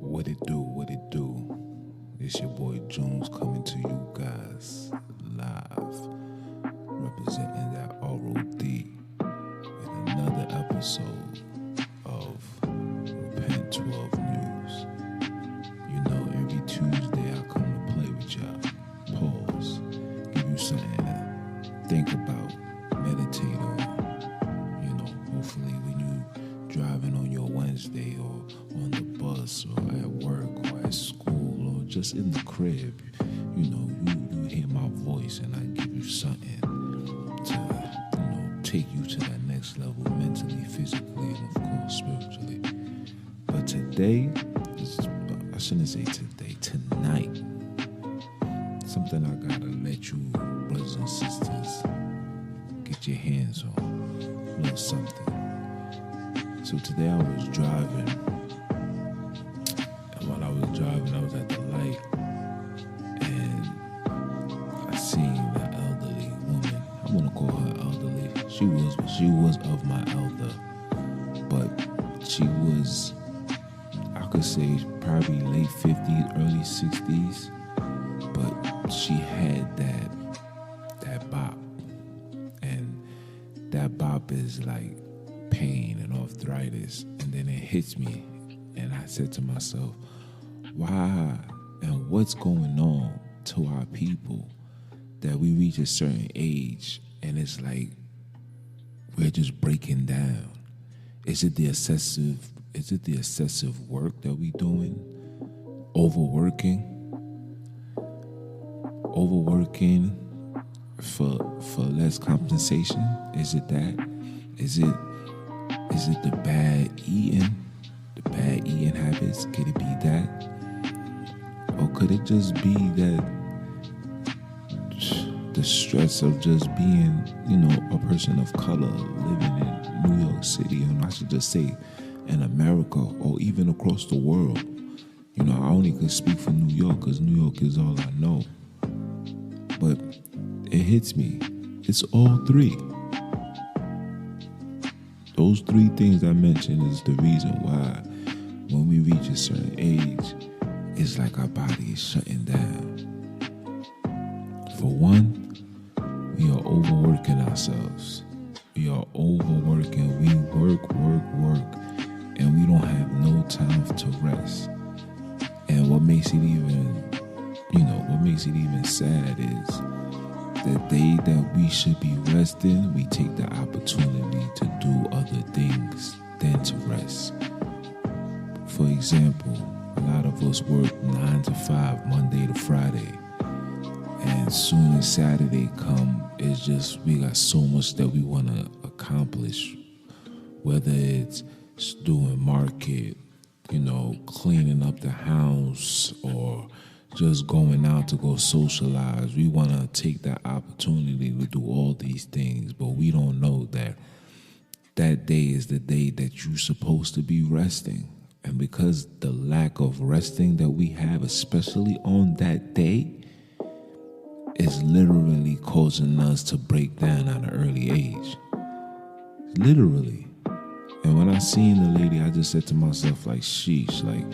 What it do, what it do. It's your boy Junns coming to you guys live, representing that ROD in another episode of Repent 12 News. You know, every Tuesday I come to play with y'all. Pause. Give you something to think about, meditate on. You know, hopefully when you driving on your Wednesday or on the bus or at work or at school or just in the crib, you know, you hear my voice and I give you something to, take you to that next level mentally, physically, and of course spiritually. But today, I shouldn't say today, tonight, something I gotta let you brothers and sisters get your hands on, a little something. So today I was driving, and while I was driving, I was at the light, and I seen an elderly woman. I want to call her elderly. She was of my elder, but she was, I could say, probably late 50s, early 60s, but she had that bop, and that bop is like pain and arthritis, and then it hits me, and I said to myself, why and what's going on to our people that we reach a certain age and it's like we're just breaking down? Is it the excessive work that we doing? Overworking for less compensation? Is it that? Is it the bad eating habits? Could it be that? Or could it just be that the stress of just being, a person of color living in New York City, and I should just say in America or even across the world? I only could speak for New York because New York is all I know. But it hits me. It's all three. Those three things I mentioned is the reason why when we reach a certain age, it's like our body is shutting down. For one, we are overworking ourselves. We are overworking. We work, and we don't have no time to rest. And what makes it even sad is the day that we should be resting, we take the opportunity to do other things than to rest. For example, a lot of us work 9 to 5, Monday to Friday. And soon as Saturday come, it's just we got so much that we want to accomplish. Whether it's doing market, cleaning up the house, or just going out to go socialize. We want to take that opportunity to do all these things, but we don't know that that day is the day that you're supposed to be resting. And because the lack of resting that we have, especially on that day, is literally causing us to break down at an early age. Literally. And when I seen the lady, I just said to myself, like, sheesh, like,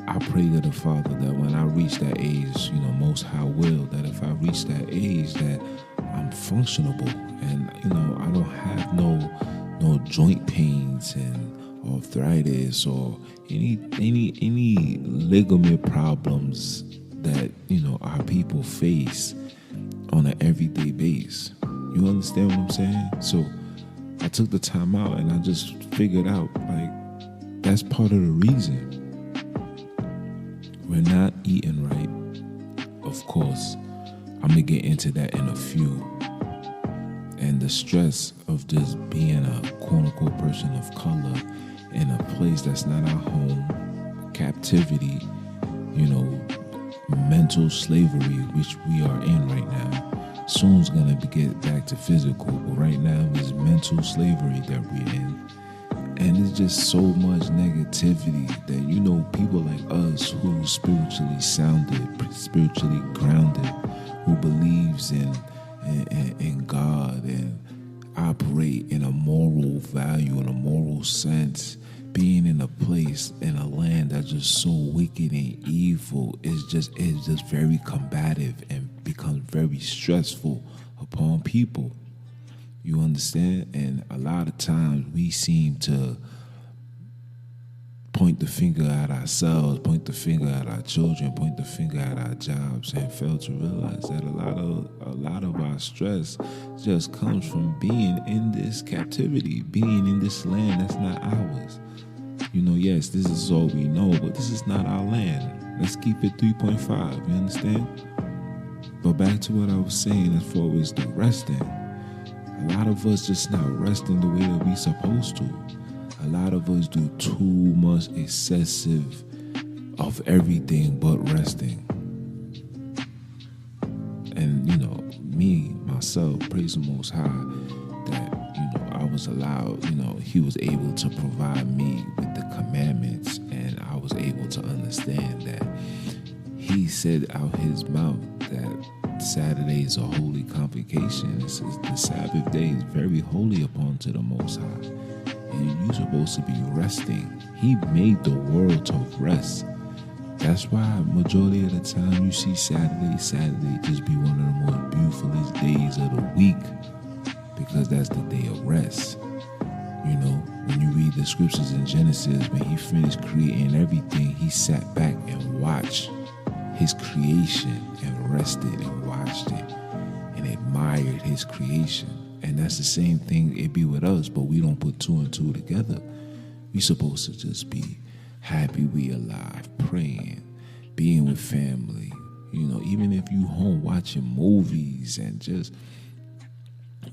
I pray to the Father that when I reach that age, Most High will, that if I reach that age, that I'm functionable and, I don't have no joint pains and arthritis or any ligament problems that, our people face on an everyday basis. You understand what I'm saying? So I took the time out and I just figured out, like, that's part of the reason. We're not eating right. Of course, I'm gonna get into that in a few. And the stress of just being a quote-unquote person of color in a place that's not our home, captivity, mental slavery, which we are in right now. Soon's gonna get back to physical, but right now it's mental slavery that we're in. And it's just so much negativity that, people like us who spiritually sounded, spiritually grounded, who believes in God and operate in a moral value, in a moral sense, being in a place, in a are just so wicked and evil. It's just very combative and becomes very stressful upon people. You understand? And a lot of times we seem to point the finger at ourselves, point the finger at our children, point the finger at our jobs, and fail to realize that a lot of our stress just comes from being in this captivity, being in this land that's not ours. Yes, this is all we know, but this is not our land. Let's keep it 3.5, you understand? But back to what I was saying as far as the resting. A lot of us just not resting the way that we supposed to. A lot of us do too much excessive of everything but resting. And, me, myself, praise the Most High, that, I was allowed, He was able to provide me with the commandments, and I was able to understand that He said out His mouth that Saturday is a holy convocation. It says the Sabbath day is very holy upon to the Most High. And you're supposed to be resting. He made the world to rest. That's why majority of the time you see Saturday just be one of the most beautifulest days of the week, because that's the day of rest. When you read the scriptures in Genesis, when He finished creating everything, He sat back and watched His creation and rested and watched it and admired His creation. And that's the same thing it be with us, but we don't put two and two together. We supposed to just be happy we alive, praying, being with family. Even if you home watching movies and just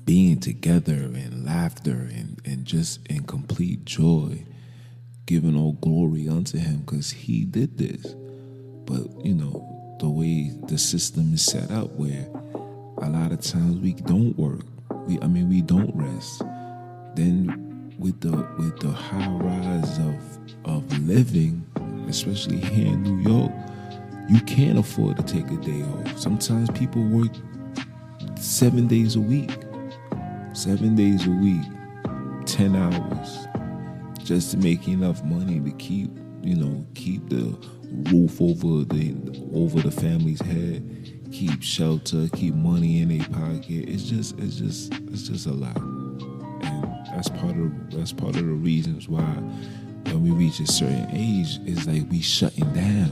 being together and laughter and just in complete joy, giving all glory unto Him because He did this. But, the way the system is set up where a lot of times we don't work. We don't rest. Then with the high rise of living, especially here in New York, you can't afford to take a day off. Sometimes people work 7 days a week, 10 hours, just to make enough money to keep the roof over the family's head, keep shelter, keep money in their pocket. It's just a lot, and that's part of the reasons why when we reach a certain age, it's like we shutting down.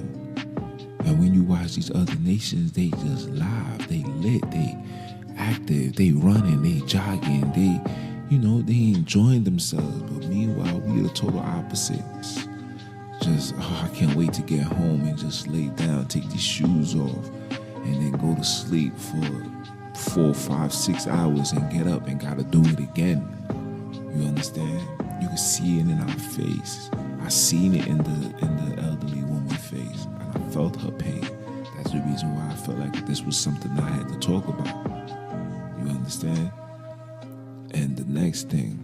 And when you watch these other nations, they just live, they lit, they active, they running, they jogging, they enjoying themselves. But meanwhile, we are the total opposites. Just I can't wait to get home and just lay down, take these shoes off, and then go to sleep for 4, 5, 6 hours and get up and gotta do it again. You understand? You can see it in our face. I seen it in the elderly woman's face, and I felt her pain. That's the reason why I felt like this was something I had to talk about. You understand? And the next thing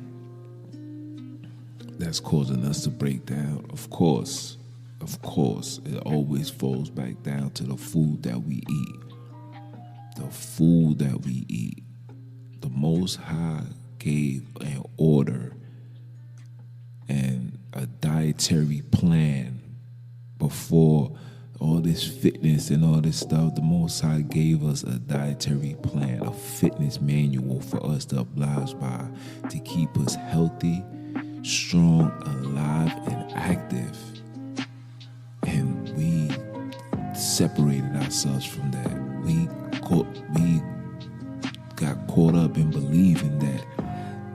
that's causing us to break down, of course, it always falls back down to the food that we eat. The food that we eat. The Most High gave an order and a dietary plan before all this fitness and all this stuff. The Most High gave us a dietary plan, a fitness manual for us to oblige by to keep us healthy, strong, alive, and active. And we separated ourselves from that. We got caught up in believing that,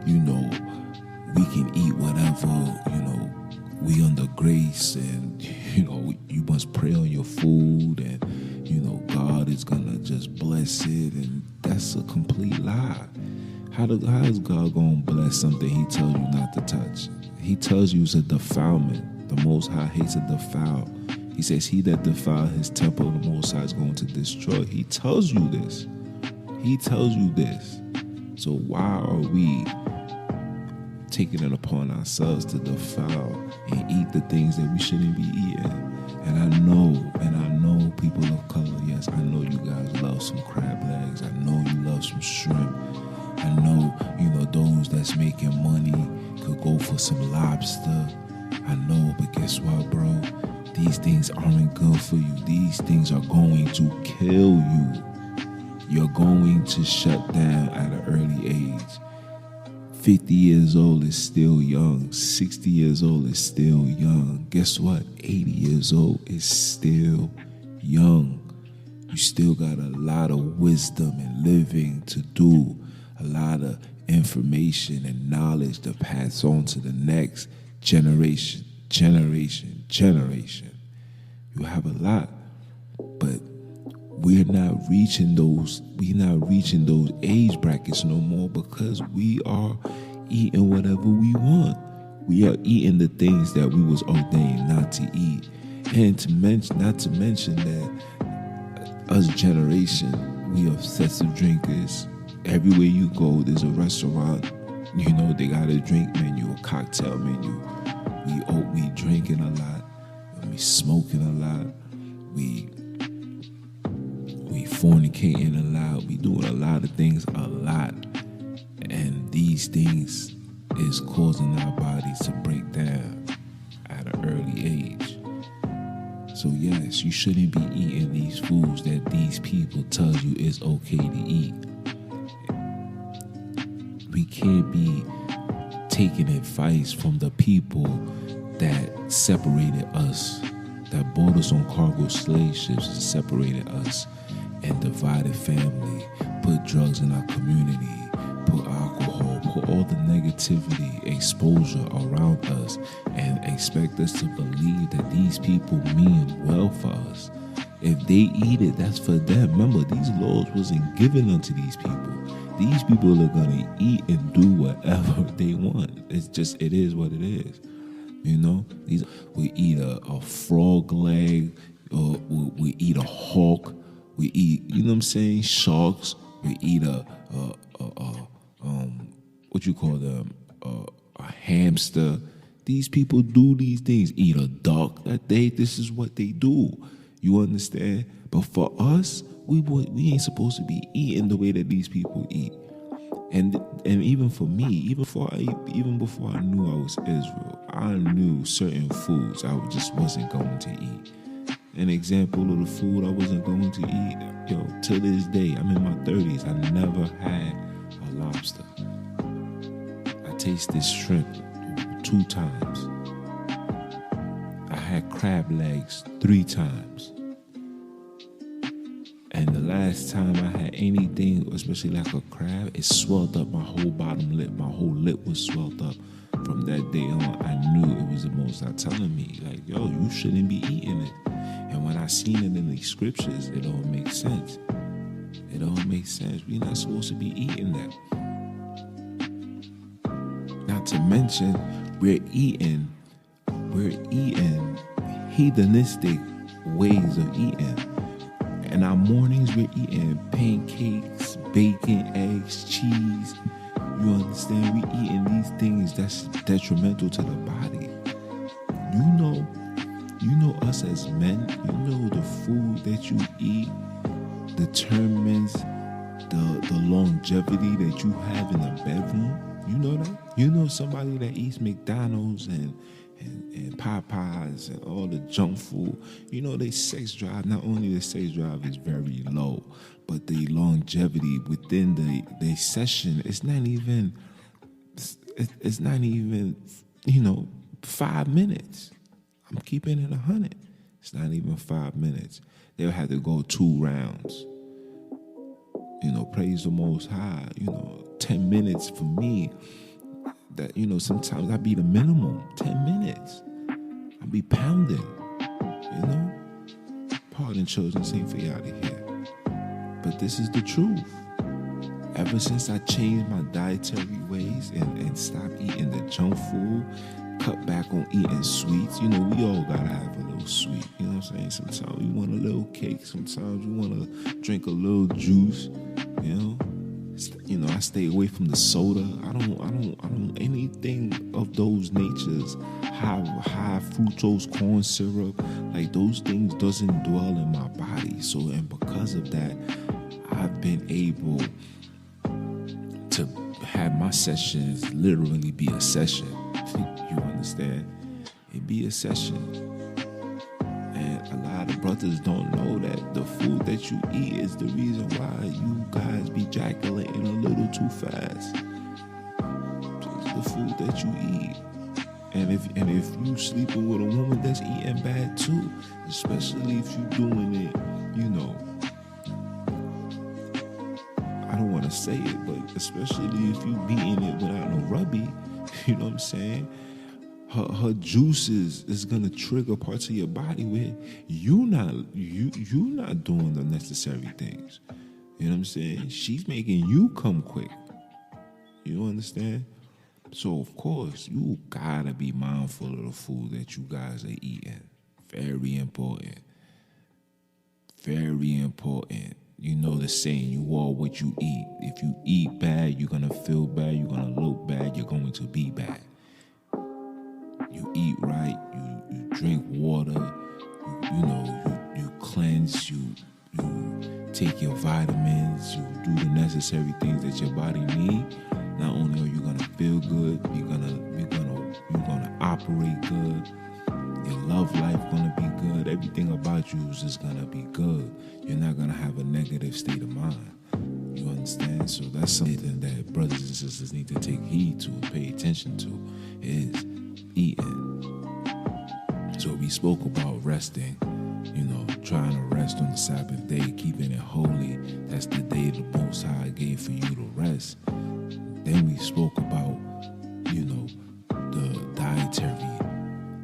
we can eat whatever, we under grace, and, you must pray on your food, and, God is gonna just bless it, and that's a complete lie. How is God gonna bless something He tells you not to touch? He tells you it's a defilement. The Most High hates a defile. He says, he that defile His temple, the Most High is going to destroy. He tells you this. So why are we taking it upon ourselves to defile and eat the things that we shouldn't be eating? And I know people of color, yes, I know you guys love some crab legs. I know you love some shrimp. I know, those that's making money could go for some lobster. I know, but guess what, bro? things aren't good for you. These things are going to kill you. You're going to shut down at an early age. 50 years old is still young. 60 years old is still young. Guess what? 80 years old is still young. You still got a lot of wisdom and living to do. A lot of information and knowledge to pass on to the next generation. You have a lot, but we're not reaching those age brackets no more because we are eating whatever we want. We are eating the things that we was ordained not to eat. And not to mention that us generation, we obsessive drinkers. Everywhere you go, there's a restaurant. They got a drink menu, a cocktail menu. We drinking a lot. We smoking a lot. We fornicating a lot. We doing a lot of things a lot. And these things is causing our bodies to break down at an early age. So yes, you shouldn't be eating these foods that these people tell you is okay to eat. We can't be taking advice from the people that separated us, that brought us on cargo slave ships and separated us and divided family, put drugs in our community, put alcohol, put all the negativity, exposure around us, and expect us to believe that these people mean well for us. If they eat it, that's for them. Remember, these laws wasn't given unto these people. These people are gonna eat and do whatever they want. It is what it is. We eat a frog leg, or we eat a hawk. We eat, sharks. We eat a hamster. These people do these things. Eat a duck. This is what they do. You understand? But for us, we ain't supposed to be eating the way that these people eat. And even for me, even before I knew I was Israel, I knew certain foods I just wasn't going to eat. An example of the food I wasn't going to eat, till this day, I'm in my 30s, I never had a lobster. I tasted shrimp 2 times. I had crab legs 3 times. And the last time I had anything, especially like a crab, it swelled up my whole bottom lip. My whole lip was swelled up. From that day on, I knew it was the Most High telling me, like, yo, you shouldn't be eating it. And when I seen it in the scriptures, it all makes sense. It all makes sense. We're not supposed to be eating that. Not to mention, we're eating hedonistic ways of eating. In our mornings, we're eating pancakes, bacon, eggs, cheese. You understand? We're eating these things that's detrimental to the body. You know us as men, the food that you eat determines the longevity that you have in the bedroom. You know that? Somebody that eats McDonald's and Popeyes and all the junk food, their sex drive, not only the sex drive is very low, but the longevity within the session, it's not even 5 minutes. I'm keeping it 100. It's not even 5 minutes. They'll have to go 2 rounds. Praise the Most High. 10 minutes for me. That sometimes I be the minimum 10 minutes. I be pounding. Pardon, children, ain't for y'all to hear. But this is the truth. Ever since I changed my dietary ways and stopped eating the junk food, cut back on eating sweets. We all gotta have a little sweet. You know what I'm saying? Sometimes we want a little cake. Sometimes we want to drink a little juice. I stay away from the soda. I don't anything of those natures. High fructose corn syrup, like those things doesn't dwell in my body. So, and because of that, I've been able to have my sessions literally be a session. You understand? It be a session. A lot of brothers don't know that the food that you eat is the reason why you guys be ejaculating a little too fast. It's the food that you eat. And if you sleeping with a woman that's eating bad too, especially if you doing it, I don't want to say it, but especially if you beating it without no rubby, you know what I'm saying? Her juices is gonna trigger parts of your body where you not doing the necessary things. You know what I'm saying? She's making you come quick. You understand? So of course you gotta be mindful of the food that you guys are eating. Very important. Very important. You know the saying, you are what you eat. If you eat bad, you're gonna feel bad, you're gonna look bad, you're going to be bad. You eat right, you drink water, you cleanse, you take your vitamins, you do the necessary things that your body need. Not only are you gonna feel good, you're gonna operate good. Your love life gonna be good. Everything about you is just gonna be good. You're not gonna have a negative state of mind. You understand? So that's something that brothers and sisters need to take heed to and pay attention to, is eating. So we spoke about resting, trying to rest on the Sabbath day, keeping it holy. That's the day the Most High gave for you to rest. Then we spoke about, the dietary,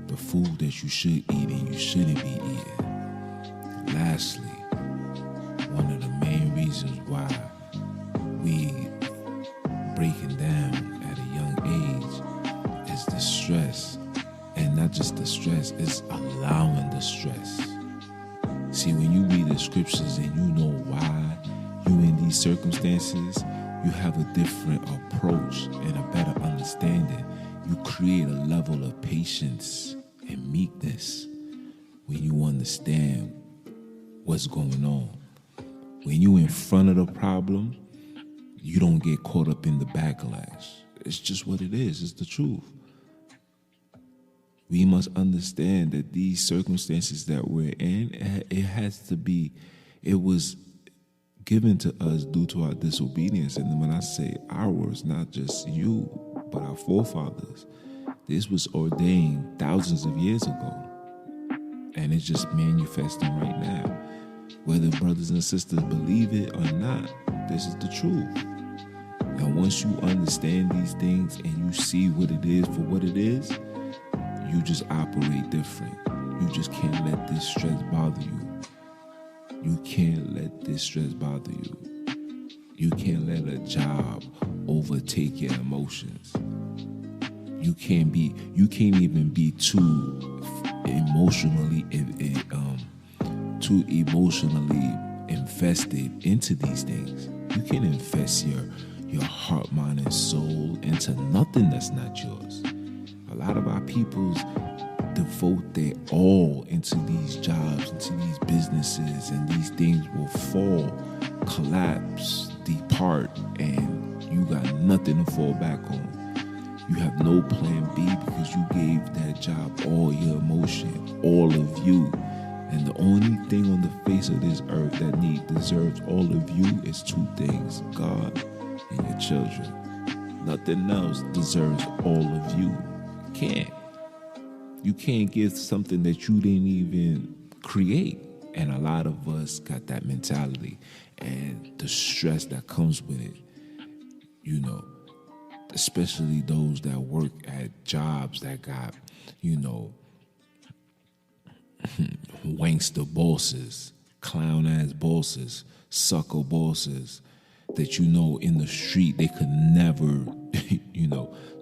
the food that you should eat and you shouldn't be eating. Lastly, one of the main reasons why we breaking down at a young age is the stress. And not just the stress, it's allowing the stress. See, when you read the scriptures and you know why you in these circumstances, you have a different approach and a better understanding. You create a level of patience and meekness when you understand what's going on. When you in front of the problem, you don't get caught up in the backlash. It's just what it is. It's the truth. We must understand that these circumstances that we're in, it was given to us due to our disobedience. And when I say ours, not just you, but our forefathers. This was ordained thousands of years ago. And it's just manifesting right now. Whether brothers and sisters believe it or not, this is the truth. And once you understand these things and you see what it is for what it is, you just operate different. You just can't let this stress bother you. You can't let this stress bother you. You can't let a job overtake your emotions. You can't even be too emotionally invested into these things. You can't invest your heart, mind, and soul into nothing that's not yours. A lot of our peoples devote their all into these jobs, into these businesses, and these things will fall, collapse, depart, and you got nothing to fall back on. You have no plan B because you gave that job all your emotion, all of you. And the only thing on the face of this earth that deserves all of you is two things: God and your children. Nothing else deserves all of you. You can't give something that you didn't even create. And a lot of us got that mentality and the stress that comes with it, especially those that work at jobs that got, wankster bosses, clown ass bosses, sucker bosses that in the street they could never,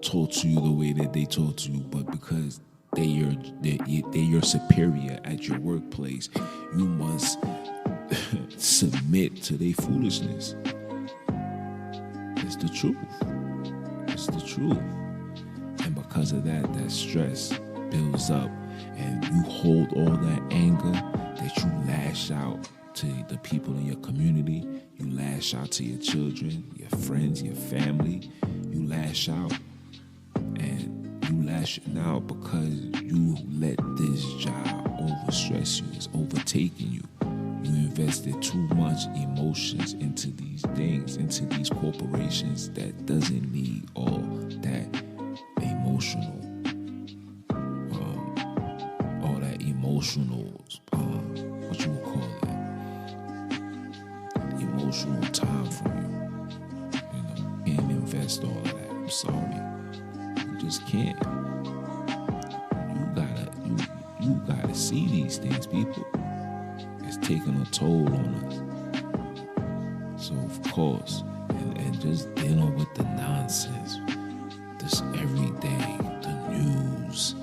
talk to you the way that they talk to you, but because they're your superior at your workplace, you must submit to their foolishness. It's the truth. It's the truth. And because of that stress builds up, and you hold all that anger that you lash out to the people in your community, you lash out to your children, your friends, your family, you lash out, and you lashing out because you let this job overstress you. It's overtaking you. You invested too much emotions into these things, into these corporations that doesn't need all that emotional, what you would call it, emotional time from you. You know, can't invest all of that. I'm sorry, you just can't. You gotta see these things, people. It's taking a toll on us. So of course, and just dealing with the nonsense, this everyday, the news,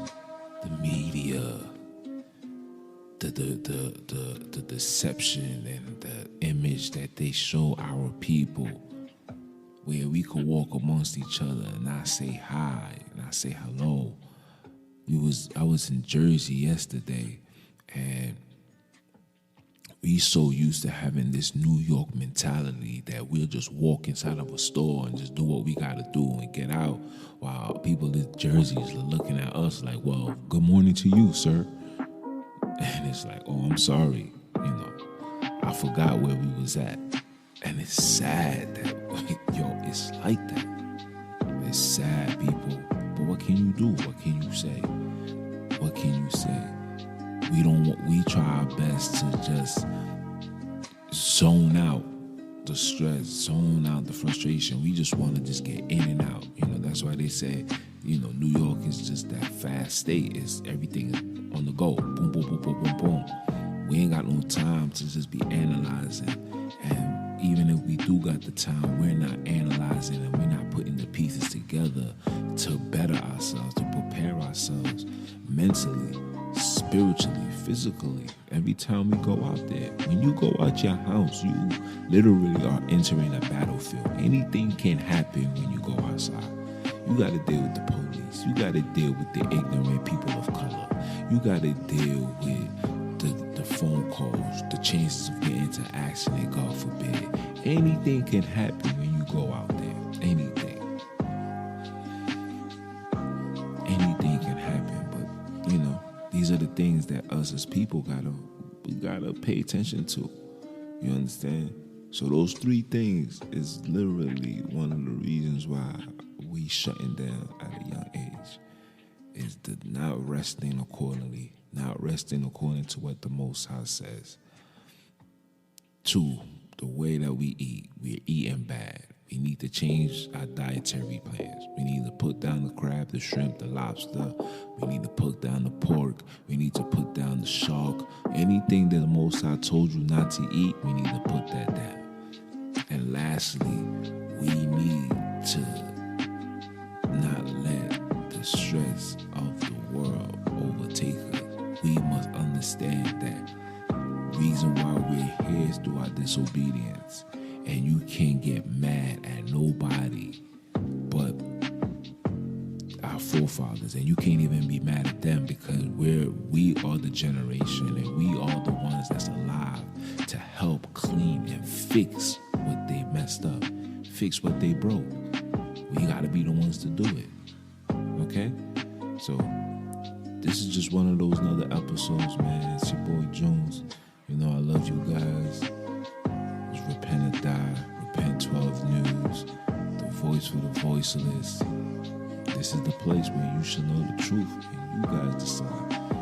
the media, the deception and the image that they show our people, where we could walk amongst each other and I say hi and I say hello. I was in Jersey yesterday, and we so used to having this New York mentality that we'll just walk inside of a store and just do what we gotta do and get out, while people in Jersey is looking at us like, well, good morning to you, sir. And it's like, oh, I'm sorry, you know, I forgot where we was at. And it's sad that, it's like that. It's sad, people. But what can you do? What can you say? What can you say? We try our best to just zone out the stress, zone out the frustration. We just want to just get in and out. You know, that's why they say, you know, New York is just that fast state. It's everything on the go. Boom, boom, boom, boom, boom, boom. We ain't got no time to just be analyzing. And even if we do got the time, we're not analyzing and we're not putting the pieces together to better ourselves, to prepare ourselves mentally, spiritually, physically. Every time we go out there, when you go out your house, you literally are entering a battlefield. Anything can happen when you go outside. You got to deal with the police. You got to deal with the ignorant people of color. You got to deal with the phone calls, the chances of getting into accident, God forbid. Anything can happen when you go out there. Anything. Anything can happen, but you know, these are the things that us as people gotta pay attention to. You understand? So those three things is literally one of the reasons why we shutting down at a young age. Is the not resting accordingly, not resting according to what the Most High says. 2, the way that we eat, we're eating bad. We need to change our dietary plans. We need to put down the crab, the shrimp, the lobster. We need to put down the pork. We need to put down the shark. Anything that the Most High told you not to eat, we need to put that down. And lastly, we need to not let the stress of the world overtake us. We must understand that reason why we're here is through our disobedience. And you can't get mad at nobody but our forefathers. And you can't even be mad at them because we are the generation and we are the ones that's alive to help clean and fix what they messed up, fix what they broke. We gotta be the ones to do it. Okay? So this is just one of those other episodes, man. It's your boy Junns. You know I love you guys. Repent or Die, Repent 12 News, the voice for the voiceless. This is the place where you should know the truth and you guys decide.